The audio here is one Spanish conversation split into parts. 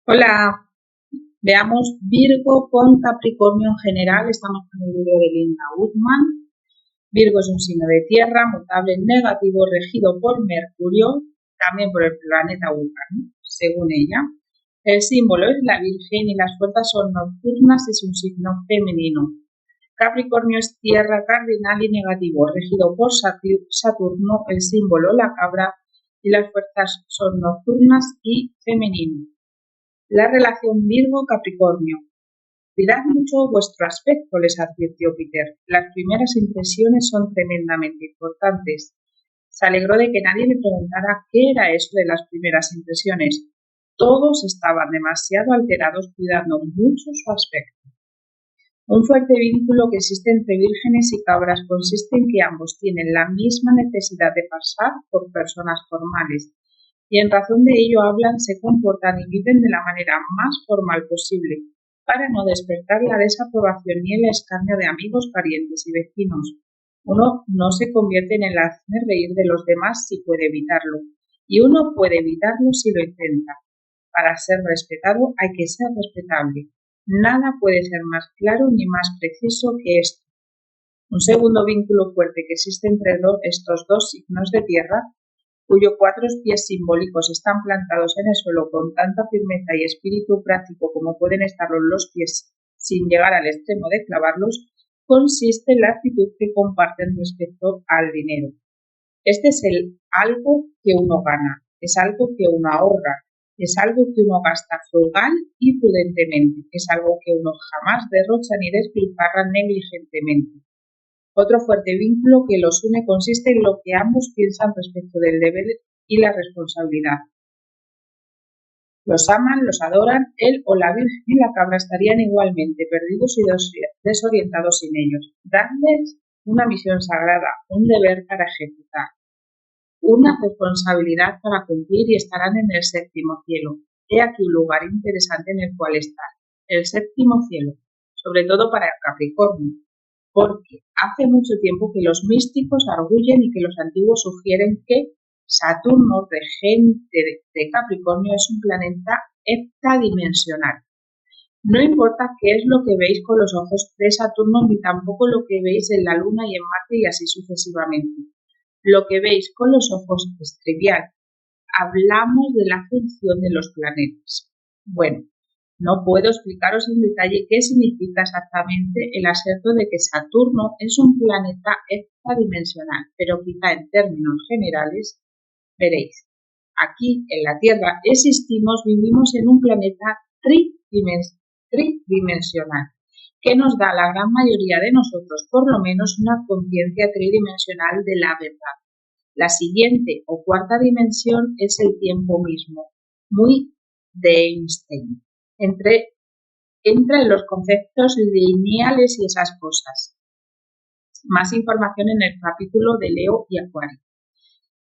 Hola, veamos Virgo con Capricornio en general. Estamos con el libro de Linda Woodman. Virgo es un signo de tierra, mutable, negativo, regido por Mercurio, también por el planeta Urano, según ella. El símbolo es la Virgen y las fuerzas son nocturnas, es un signo femenino. Capricornio es tierra cardinal y negativo, regido por Saturno, el símbolo la cabra y las fuerzas son nocturnas y femenino. La relación Virgo-Capricornio. Cuidad mucho vuestro aspecto, les advirtió Peter. Las primeras impresiones son tremendamente importantes. Se alegró de que nadie le preguntara qué era eso de las primeras impresiones. Todos estaban demasiado alterados cuidando mucho su aspecto. Un fuerte vínculo que existe entre vírgenes y cabras consiste en que ambos tienen la misma necesidad de pasar por personas formales y en razón de ello hablan, se comportan y viven de la manera más formal posible, para no despertar la desaprobación ni el escarnio de amigos, parientes y vecinos. Uno no se convierte en el hazmerreír de los demás si puede evitarlo, y uno puede evitarlo si lo intenta. Para ser respetado hay que ser respetable. Nada puede ser más claro ni más preciso que esto. Un segundo vínculo fuerte que existe entre estos dos signos de tierra, cuyos 4 pies simbólicos están plantados en el suelo con tanta firmeza y espíritu práctico como pueden estarlo los pies sin llegar al extremo de clavarlos, consiste en la actitud que comparten respecto al dinero. Este es algo que uno gana, es algo que uno ahorra, es algo que uno gasta frugal y prudentemente, es algo que uno jamás derrocha ni despilfarra negligentemente. Otro fuerte vínculo que los une consiste en lo que ambos piensan respecto del deber y la responsabilidad. Los aman, los adoran, él o la Virgen y la cabra estarían igualmente perdidos y desorientados sin ellos. Dadles una misión sagrada, un deber para ejecutar, una responsabilidad para cumplir y estarán en el séptimo cielo. He aquí un lugar interesante en el cual estar, el séptimo cielo, sobre todo para el Capricornio, porque hace mucho tiempo que los místicos arguyen y que los antiguos sugieren que Saturno, regente de Capricornio, es un planeta heptadimensional. No importa qué es lo que veis con los ojos de Saturno, ni tampoco lo que veis en la Luna y en Marte y así sucesivamente. Lo que veis con los ojos es trivial. Hablamos de la función de los planetas. Bueno, no puedo explicaros en detalle qué significa exactamente el aserto de que Saturno es un planeta heptadimensional, pero quizá en términos generales veréis. Aquí en la Tierra existimos, vivimos en un planeta tridimensional, que nos da a la gran mayoría de nosotros por lo menos una conciencia tridimensional de la verdad. La siguiente o cuarta dimensión es el tiempo mismo, muy de Einstein. Entra en los conceptos lineales y esas cosas. Más información en el capítulo de Leo y Acuario.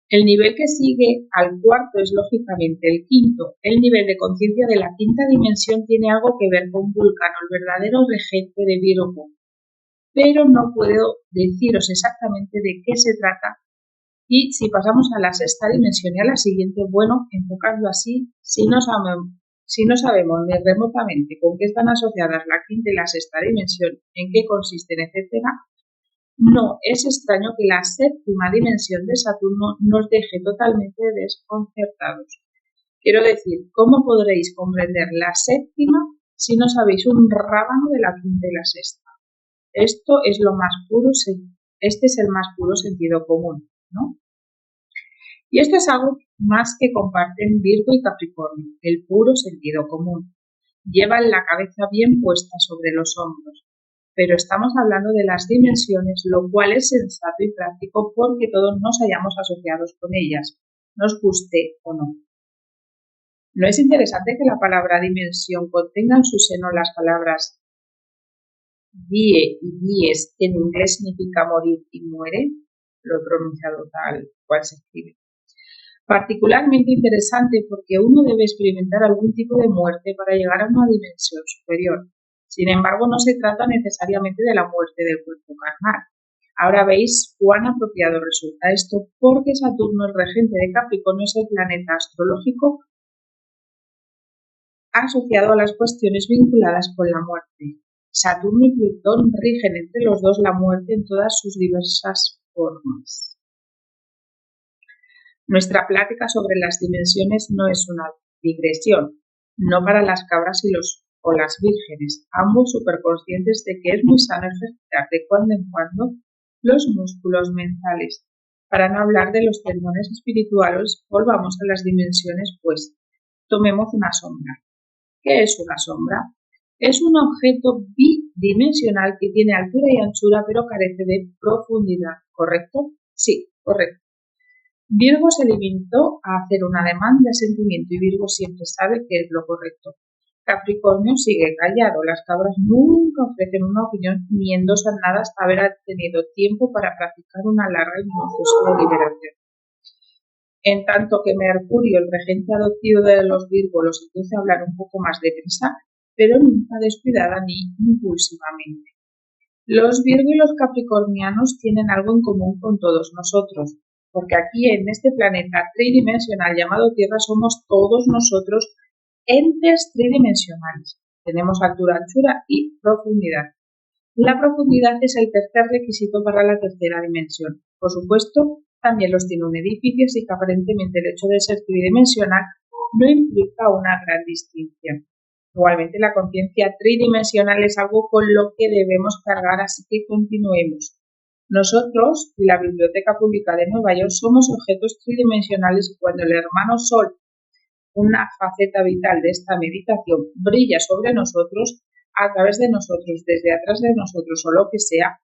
El nivel que sigue al cuarto es lógicamente el quinto. El nivel de conciencia de la quinta dimensión tiene algo que ver con Vulcano, el verdadero regente de Virgo. Pero no puedo deciros exactamente de qué se trata. Y si pasamos a la sexta dimensión y a la siguiente, bueno, enfocando así, si no sabemos ni remotamente con qué están asociadas la quinta y la sexta dimensión, en qué consisten, etc., no es extraño que la séptima dimensión de Saturno nos deje totalmente desconcertados. Quiero decir, ¿cómo podréis comprender la séptima si no sabéis un rábano de la quinta y la sexta? Este es el más puro sentido común, ¿no? Y esto es algo más que comparten Virgo y Capricornio, el puro sentido común. Llevan la cabeza bien puesta sobre los hombros, pero estamos hablando de las dimensiones, lo cual es sensato y práctico porque todos nos hayamos asociados con ellas, nos guste o no. ¿No es interesante que la palabra dimensión contenga en su seno las palabras die y dies, que en inglés significa morir y muere? Lo he pronunciado tal cual se escribe. Particularmente interesante porque uno debe experimentar algún tipo de muerte para llegar a una dimensión superior. Sin embargo, no se trata necesariamente de la muerte del cuerpo carnal. Ahora veis cuán apropiado resulta esto porque Saturno, el regente de Capricornio, es el planeta astrológico asociado a las cuestiones vinculadas con la muerte. Saturno y Plutón rigen entre los dos la muerte en todas sus diversas formas. Nuestra plática sobre las dimensiones no es una digresión, no para las cabras o las vírgenes, ambos superconscientes de que es muy sano ejercitar de cuando en cuando los músculos mentales. Para no hablar de los tendones espirituales, volvamos a las dimensiones, pues tomemos una sombra. ¿Qué es una sombra? Es un objeto bidimensional que tiene altura y anchura, pero carece de profundidad. ¿Correcto? Sí, correcto. Virgo se limitó a hacer un ademán de asentimiento y Virgo siempre sabe qué es lo correcto. Capricornio sigue callado. Las cabras nunca ofrecen una opinión ni endosan nada hasta haber tenido tiempo para practicar una larga y minuciosa deliberación. En tanto que Mercurio, el regente adoptivo de los Virgo, los induce a hablar un poco más deprisa, pero nunca descuidada ni impulsivamente. Los Virgo y los Capricornianos tienen algo en común con todos nosotros, porque aquí en este planeta tridimensional llamado Tierra somos todos nosotros entes tridimensionales. Tenemos altura, anchura y profundidad. La profundidad es el tercer requisito para la tercera dimensión. Por supuesto, también los tiene un edificio, así que aparentemente el hecho de ser tridimensional no implica una gran distinción. Igualmente, la conciencia tridimensional es algo con lo que debemos cargar, así que continuemos. Nosotros y la Biblioteca Pública de Nueva York somos objetos tridimensionales y cuando el hermano Sol, una faceta vital de esta meditación, brilla sobre nosotros, a través de nosotros, desde atrás de nosotros o lo que sea,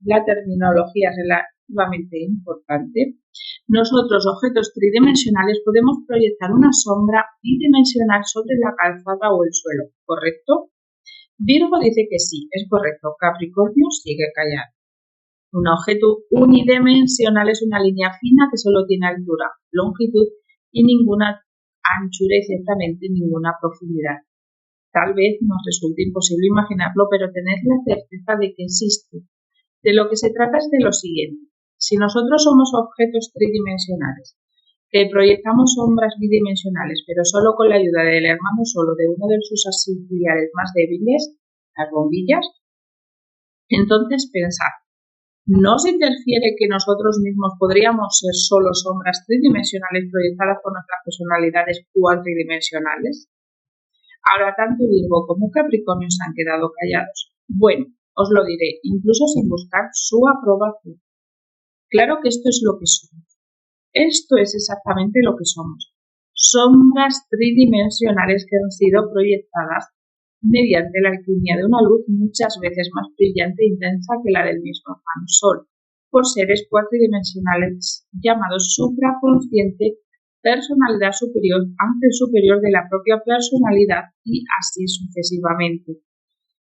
la terminología es relativamente importante. Nosotros, objetos tridimensionales, podemos proyectar una sombra bidimensional sobre la calzada o el suelo, ¿correcto? Virgo dice que sí, es correcto. Capricornio sigue callado. Un objeto unidimensional es una línea fina que solo tiene altura, longitud y ninguna anchura y ciertamente ninguna profundidad. Tal vez nos resulte imposible imaginarlo, pero tened la certeza de que existe. De lo que se trata es de lo siguiente. Si nosotros somos objetos tridimensionales, que proyectamos sombras bidimensionales, pero solo con la ayuda del hermano solo de uno de sus auxiliares más débiles, las bombillas, entonces pensad, ¿no se interfiere que nosotros mismos podríamos ser solo sombras tridimensionales proyectadas por nuestras personalidades cuatridimensionales? Ahora tanto Virgo como Capricornio se han quedado callados. Bueno, os lo diré, incluso sin buscar su aprobación. Claro que esto es lo que somos. Esto es exactamente lo que somos. Sombras tridimensionales que han sido proyectadas mediante la alquimia de una luz muchas veces más brillante e intensa que la del mismo hermano Sol, por seres cuatridimensionales llamados supraconsciente, personalidad superior, ángel superior de la propia personalidad y así sucesivamente.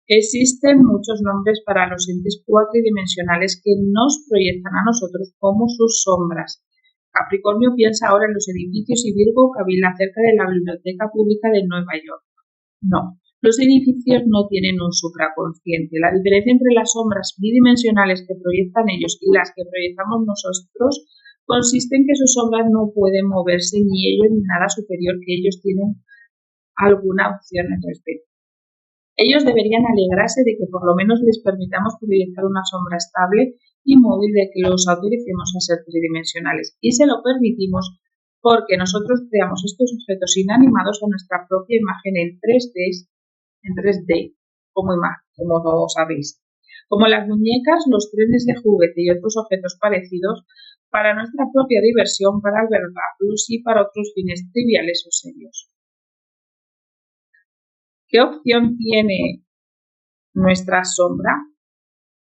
Existen muchos nombres para los entes cuatridimensionales que nos proyectan a nosotros como sus sombras. Capricornio piensa ahora en los edificios y Virgo cavila cerca de la Biblioteca Pública de Nueva York. No, los edificios no tienen un supraconsciente. La diferencia entre las sombras bidimensionales que proyectan ellos y las que proyectamos nosotros consiste en que sus sombras no pueden moverse ni ellos ni nada superior que ellos tienen alguna opción al respecto. Ellos deberían alegrarse de que por lo menos les permitamos proyectar una sombra estable y móvil, de que los autoricemos a ser tridimensionales. Y se lo permitimos porque nosotros creamos estos objetos inanimados a nuestra propia imagen en 3D, como lo sabéis. Como las muñecas, los trenes de juguete y otros objetos parecidos, para nuestra propia diversión, para albergarlos y para otros fines triviales o serios. ¿Qué opción tiene nuestra sombra?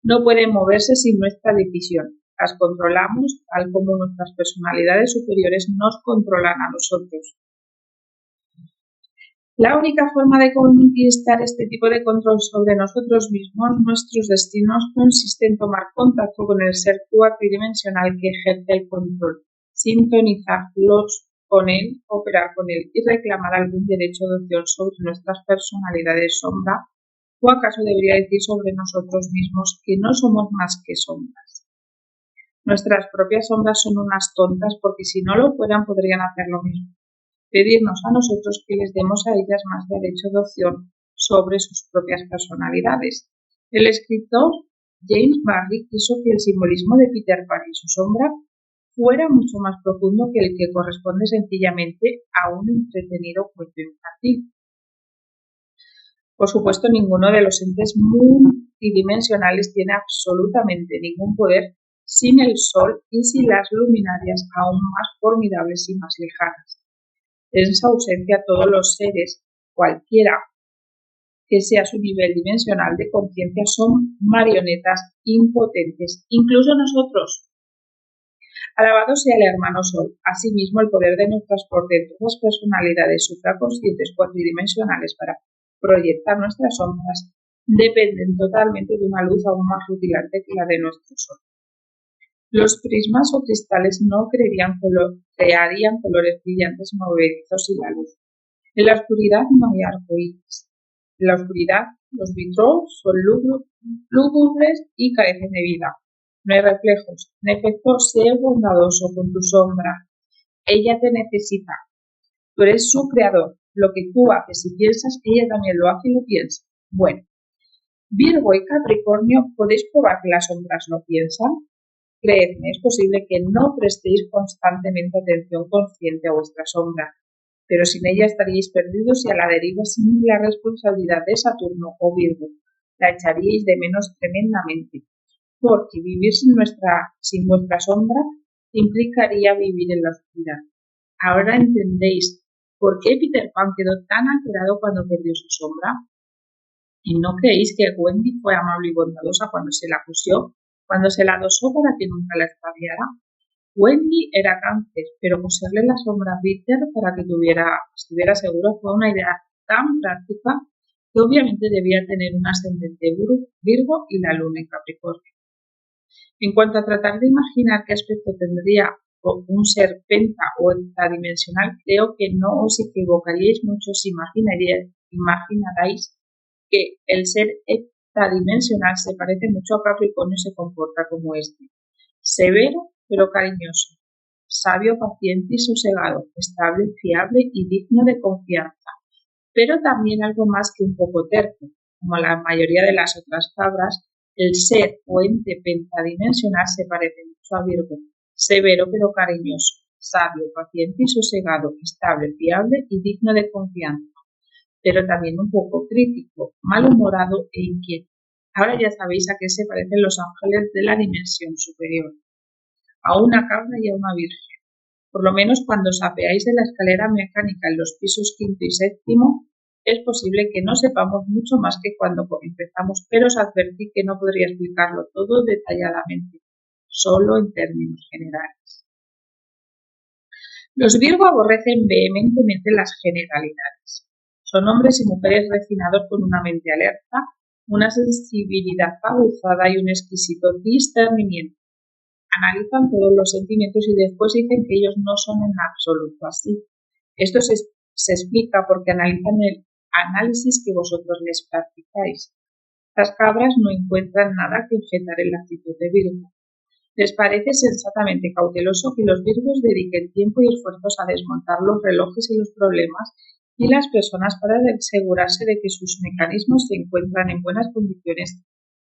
No pueden moverse sin nuestra decisión. Las controlamos tal como nuestras personalidades superiores nos controlan a nosotros. La única forma de conquistar este tipo de control sobre nosotros mismos, nuestros destinos, consiste en tomar contacto con el ser cuatridimensional que ejerce el control, sintonizarlos con él, operar con él y reclamar algún derecho de opción sobre nuestras personalidades sombra, o acaso debería decir sobre nosotros mismos que no somos más que sombras. Nuestras propias sombras son unas tontas porque si no lo fueran podrían hacer lo mismo. pedirnos a nosotros que les demos a ellas más derecho de opción sobre sus propias personalidades. El escritor James Barrie quiso que el simbolismo de Peter Pan y su sombra fuera mucho más profundo que el que corresponde sencillamente a un entretenido cuento infantil. Por supuesto, ninguno de los entes multidimensionales tiene absolutamente ningún poder sin el Sol y sin las luminarias aún más formidables y más lejanas. En su ausencia, todos los seres, cualquiera que sea su nivel dimensional de conciencia, son marionetas impotentes, incluso nosotros. Alabado sea el hermano Sol. Asimismo, el poder de nuestras portentosas personalidades supraconscientes cuatridimensionales para proyectar nuestras sombras dependen totalmente de una luz aún más rutilante que la de nuestro Sol. Los prismas o cristales no crearían colores brillantes, movedizos y la luz. En la oscuridad no hay arcoíris. En la oscuridad, los vitrós son lúgubres y carecen de vida. No hay reflejos. En efecto, sé bondadoso con tu sombra. Ella te necesita. Tú eres su creador. Lo que tú haces y piensas, ella también lo hace y lo piensa. Bueno, Virgo y Capricornio, ¿podéis probar que las sombras no piensan? Creedme, es posible que no prestéis constantemente atención consciente a vuestra sombra, pero sin ella estaríais perdidos y a la deriva sin la responsabilidad de Saturno o Virgo. La echaríais de menos tremendamente, porque vivir sin vuestra sombra implicaría vivir en la oscuridad. Ahora entendéis por qué Peter Pan quedó tan alterado cuando perdió su sombra. ¿Y no creéis que Wendy fue amable y bondadosa cuando se la acusó, cuando se la adosó para que nunca la extraviara? Wendy era cáncer, pero coserle la sombra a Peter para que estuviera seguro fue una idea tan práctica que obviamente debía tener un ascendente Virgo y la luna en Capricornio. En cuanto a tratar de imaginar qué aspecto tendría un ser penta o heptadimensional, creo que no os equivocaríais mucho si imaginarais que el ser heptadimensional se parece mucho a Capricornio y se comporta como este. Severo pero cariñoso, sabio, paciente y sosegado, estable, fiable y digno de confianza, pero también algo más que un poco terco. Como la mayoría de las otras cabras, el ser o ente pentadimensional se parece mucho a Virgo, severo pero cariñoso, sabio, paciente y sosegado, estable, fiable y digno de confianza, pero también un poco crítico, malhumorado e inquieto. Ahora ya sabéis a qué se parecen los ángeles de la dimensión superior, a una cabra y a una virgen. Por lo menos cuando os apeáis de la escalera mecánica en los pisos quinto y séptimo, es posible que no sepamos mucho más que cuando empezamos, pero os advertí que no podría explicarlo todo detalladamente, solo en términos generales. Los Virgo aborrecen vehementemente las generalidades. Son hombres y mujeres refinados con una mente alerta, una sensibilidad aguzada y un exquisito discernimiento. Analizan todos los sentimientos y después dicen que ellos no son en absoluto así. Esto se explica porque analizan el análisis que vosotros les practicáis. Las cabras no encuentran nada que objetar en la actitud de Virgo. Les parece sensatamente cauteloso que los Virgos dediquen tiempo y esfuerzos a desmontar los relojes y los problemas y las personas para asegurarse de que sus mecanismos se encuentran en buenas condiciones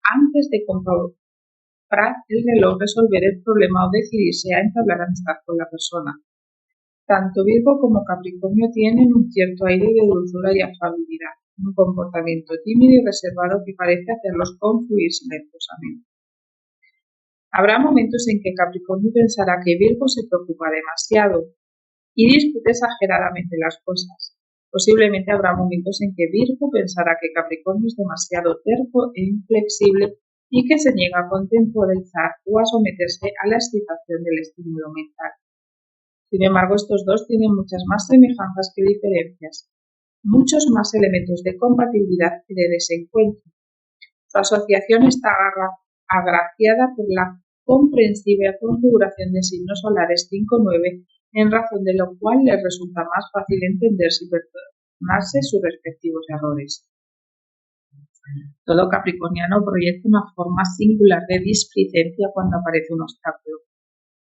antes de comprar el reloj, resolver el problema o decidirse a entablar amistad con la persona. Tanto Virgo como Capricornio tienen un cierto aire de dulzura y afabilidad, un comportamiento tímido y reservado que parece hacerlos confluir silenciosamente. Habrá momentos en que Capricornio pensará que Virgo se preocupa demasiado y discute exageradamente las cosas. Posiblemente habrá momentos en que Virgo pensará que Capricornio es demasiado terco e inflexible y que se niega a contemporizar o a someterse a la excitación del estímulo mental. Sin embargo, estos dos tienen muchas más semejanzas que diferencias, muchos más elementos de compatibilidad que de desencuentro. Su asociación está agraciada por la comprensible configuración de signos solares 5-9, en razón de lo cual les resulta más fácil entenderse y perdonarse sus respectivos errores. Todo capricorniano proyecta una forma singular de displicencia cuando aparece un obstáculo.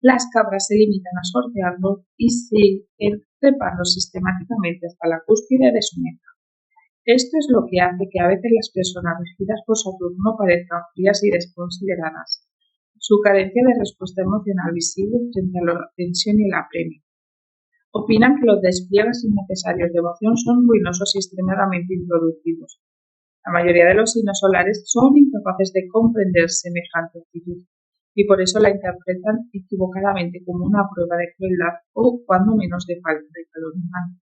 Las cabras se limitan a sortearlo y siguen trepando sistemáticamente hasta la cúspide de su meta. Esto es lo que hace que a veces las personas regidas por Saturno parezcan frías y desconsideradas. Su carencia de respuesta emocional visible frente a la tensión y el apremio. Opinan que los despliegues innecesarios de emoción son ruinosos y extremadamente improductivos. La mayoría de los signos solares son incapaces de comprender semejante actitud y por eso la interpretan equivocadamente como una prueba de crueldad o, cuando menos, de falta de calor humano.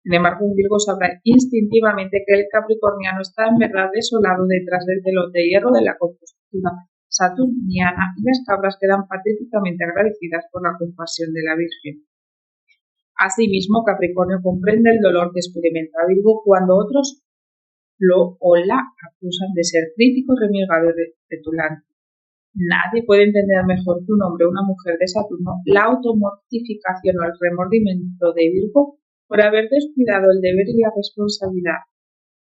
Sin embargo, un Virgo sabrá instintivamente que el capricorniano está en verdad desolado detrás del telón de hierro de la compostura saturniana y las cabras quedan patéticamente agradecidas por la compasión de la Virgen. Asimismo, Capricornio comprende el dolor que experimenta Virgo cuando otros lo o la acusan de ser crítico, renegado y petulante. Nadie puede entender mejor que un hombre o una mujer de Saturno la automortificación o el remordimiento de Virgo por haber descuidado el deber y la responsabilidad.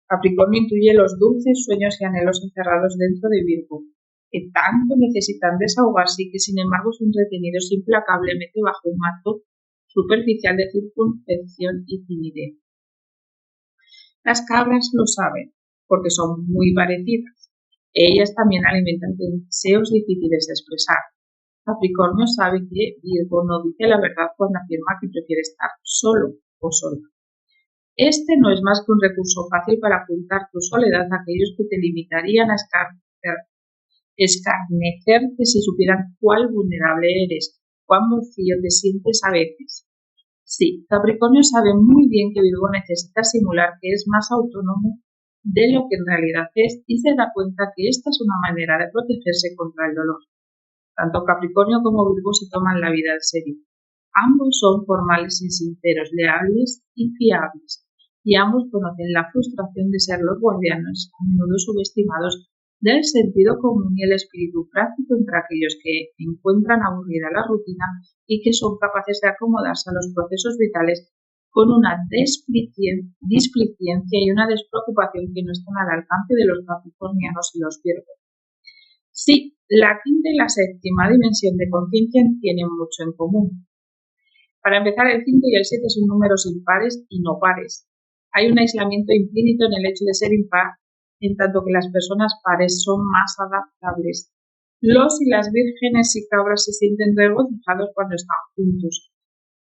Capricornio intuye los dulces sueños y anhelos encerrados dentro de Virgo, que tanto necesitan desahogarse y que sin embargo son retenidos implacablemente bajo un manto superficial de circunspección y timidez. Las cabras lo saben, porque son muy parecidas. Ellas también alimentan deseos difíciles de expresar. Capricornio sabe que Virgo no dice la verdad cuando afirma que prefiere estar solo o sola. Este no es más que un recurso fácil para ocultar tu soledad a aquellos que te limitarían a escarnecerte si supieran cuál vulnerable eres, cuán vacío te sientes a veces. Sí, Capricornio sabe muy bien que Virgo necesita simular que es más autónomo de lo que en realidad es y se da cuenta que esta es una manera de protegerse contra el dolor. Tanto Capricornio como Virgo se toman la vida en serio. Ambos son formales y sinceros, leales y fiables, y ambos conocen la frustración de ser los guardianes, a menudo subestimados, del sentido común y el espíritu práctico entre aquellos que encuentran aburrida la rutina y que son capaces de acomodarse a los procesos vitales con una displiciencia y una despreocupación que no están al alcance de los capricornianos y los Virgos. Sí, la quinta y la séptima dimensión de conciencia tienen mucho en común. Para empezar, el 5 y el 7 son números impares y no pares. Hay un aislamiento implícito en el hecho de ser impar, en tanto que las personas pares son más adaptables. Los y las vírgenes y cabras se sienten regocijados cuando están juntos,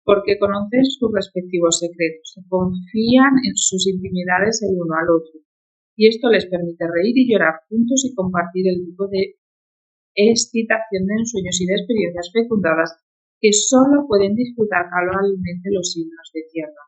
porque conocen sus respectivos secretos, se confían en sus intimidades el uno al otro, y esto les permite reír y llorar juntos y compartir el tipo de excitación de ensueños y de experiencias fecundadas que solo pueden disfrutar cabalmente los signos de tierra.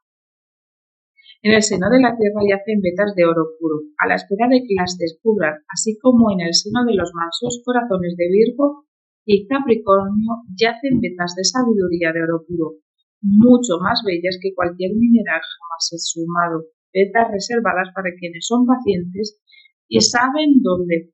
En el seno de la tierra yacen vetas de oro puro, a la espera de que las descubran, así como en el seno de los mansos corazones de Virgo y Capricornio yacen vetas de sabiduría de oro puro, mucho más bellas que cualquier mineral jamás exhumado, vetas reservadas para quienes son pacientes y saben dónde